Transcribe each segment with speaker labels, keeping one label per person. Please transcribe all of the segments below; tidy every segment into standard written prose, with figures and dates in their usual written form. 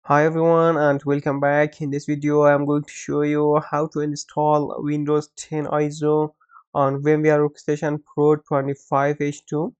Speaker 1: Hi everyone and welcome back. In this video I am going to show you how to install Windows 10 ISO on VMware Workstation Pro 25H2.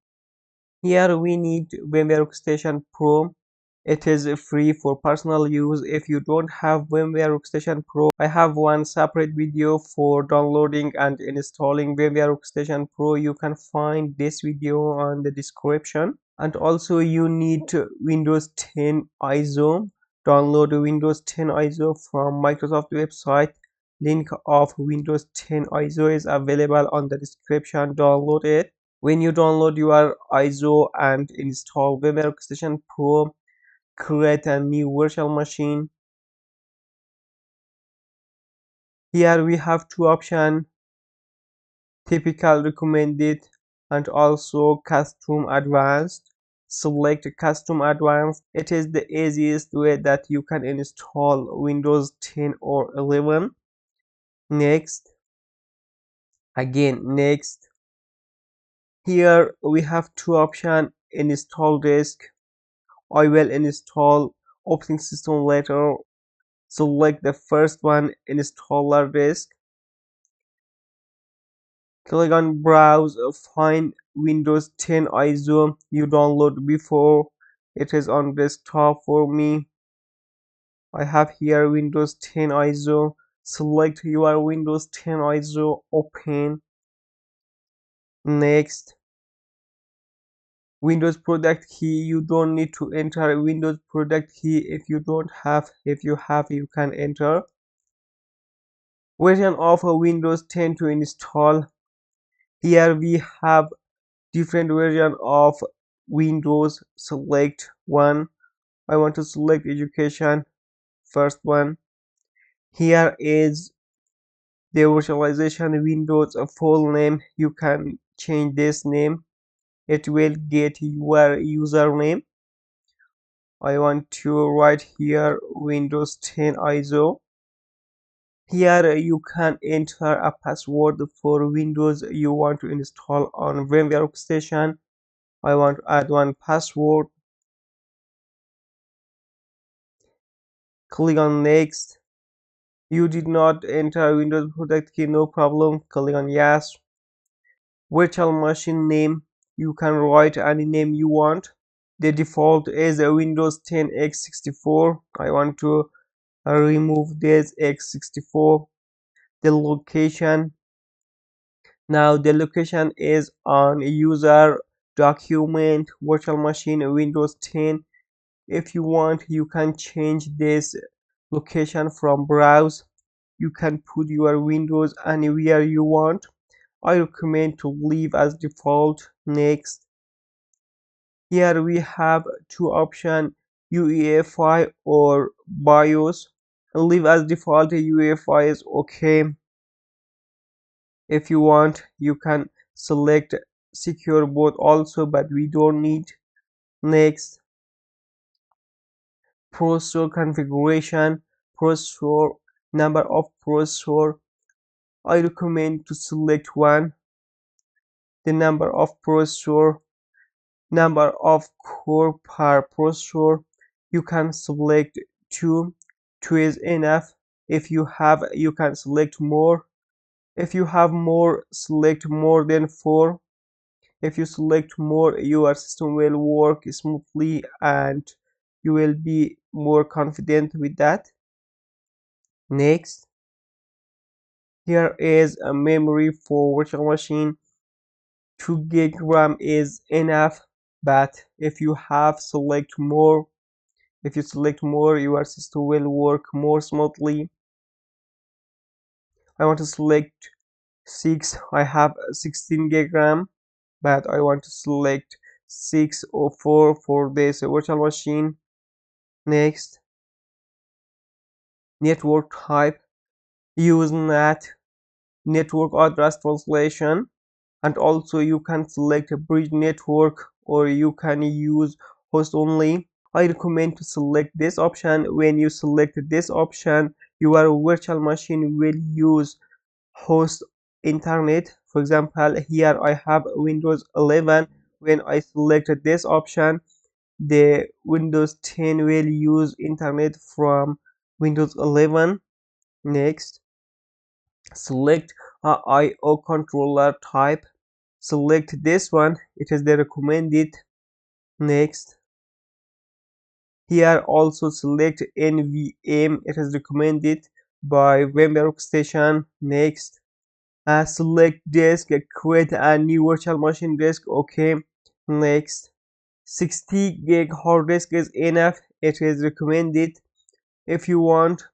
Speaker 1: Here we need VMware Workstation Pro. It is free for personal use. If you don't have VMware Workstation Pro, I have one separate video for downloading and installing VMware Workstation Pro. You can find this video on the description. And also you need Windows 10 ISO. Download Windows 10 ISO from Microsoft website. Link of Windows 10 ISO is available on the description. Download it. When you download your ISO and install VMware Workstation Pro, create a new virtual machine. Here we have two options: typical, recommended, and also custom advanced. Select custom advanced. It is the easiest way that you can install Windows 10 or 11. Next, again next. Here we have two options: install disk. I will install operating system later. Select the first one, installer disk. Click on browse, find Windows 10 ISO you download before. It is on desktop for me. I have here Windows 10 ISO. Select your Windows 10 ISO, open. Next, Windows product key. You don't need to enter Windows product key. If you don't have, if you have, you can enter. Version of Windows 10 to install. Here we have different version of Windows. Select one. I want to select education, first one. Here is the virtualization Windows full name. You can change this name. It will get your username. I want to write here Windows 10 ISO. Here you can enter a password for Windows you want to install on VMware Workstation. I want to add one password. Click on next. You did not enter Windows product key, no problem. Click on yes. Virtual machine name, you can write any name you want. The default is a Windows 10 x64. I want to remove this x64. The location, now the location is on user document virtual machine Windows 10. If you want, you can change this location from browse. You can put your Windows anywhere you want. I recommend to leave as default. Next, here we have two options: UEFI or BIOS. Leave as default. UEFI is okay. If you want, you can select secure boot also, but we don't need. Next, processor configuration, processor, number of processor. I recommend to select one. The number of processor, number of core per processor, you can select two. Two is enough. If you have, you can select more. If you have more, select more than four. If you select more, your system will work smoothly and you will be more confident with that. Next, here is a memory for virtual machine. 2 gig RAM is enough, but if you have select more, if you select more, your system will work more smoothly. I want to select 6. I have 16 gig RAM, but I want to select 6 or 4 for this virtual machine. Next, network type, use NAT, network address translation, and also you can select a bridge network or you can use host only. I recommend to select this option. When you select this option, your virtual machine will use host internet. For example, here I have Windows 11. When I select this option, the Windows 10 will use internet from Windows 11. Next, select a IO controller type. Select this one, it is the recommended. Next, here also select NVM, it is recommended by VMware Workstation. Next, select disk, create a new virtual machine disk. Okay. Next, 60 gig hard disk is enough, it is recommended. If you want,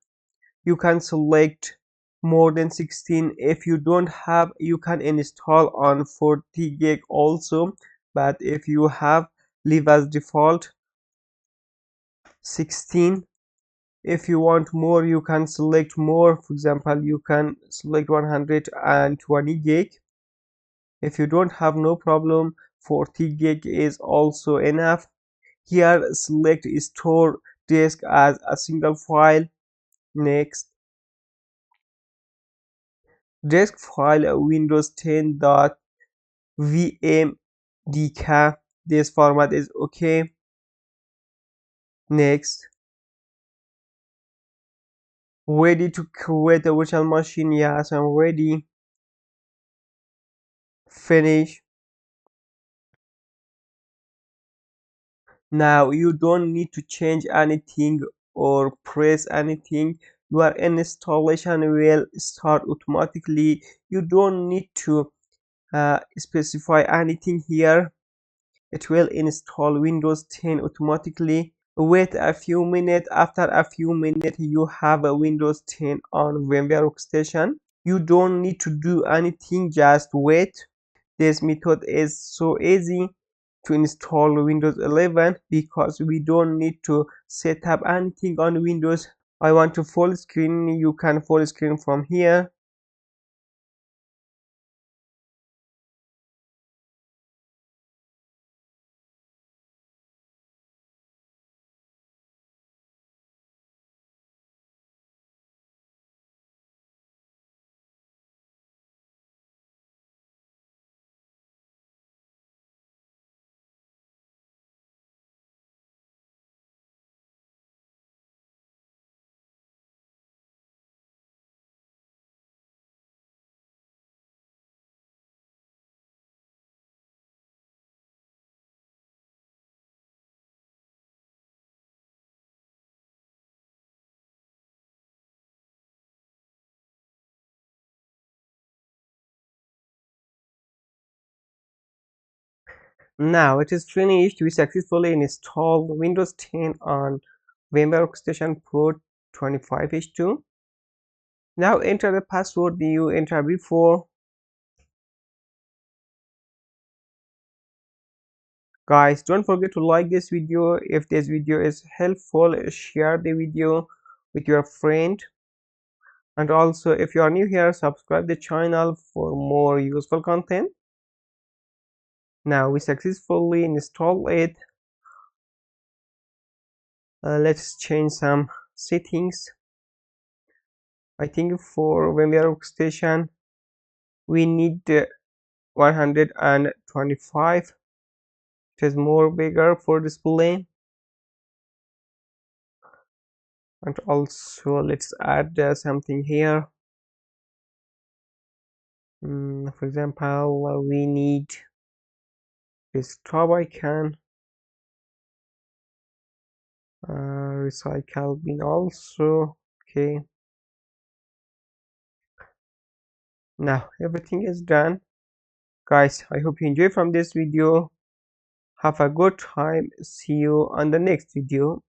Speaker 1: you can select more than 16. If you don't have, you can install on 40 gig also, but if you have, leave as default 16. If you want more, you can select more. For example, you can select 120 gig. If you don't have, no problem, 40 gig is also enough. Here select store disk as a single file. Next, disk file windows 10.vmdk, this format is okay. Next, ready to create a virtual machine? Yes, I'm ready. Finish. Now you don't need to change anything or press anything. Your installation will start automatically. You don't need to specify anything here. It will install Windows 10 automatically. Wait a few minutes. After a few minutes, you have a Windows 10 on VMware Workstation. You don't need to do anything, just wait. This method is so easy to install Windows 11 because we don't need to set up anything on Windows. I want to full screen, you can full screen from here. Now it is finished. We successfully installed Windows 10 on VMware Workstation Pro 25H2. Now enter the password you entered before. Guys, don't forget to like this video. If this video is helpful, share the video with your friend. And also, if you are new here, subscribe the channel for more useful content. Now we successfully installed it. Let's change some settings. I think for VMware Workstation we need 125. It is more bigger for display. And also let's add something here. For example, we need this top icon, recycle bin also. Okay, now everything is done. Guys, I hope you enjoy from this video. Have a good time. See you on the next video.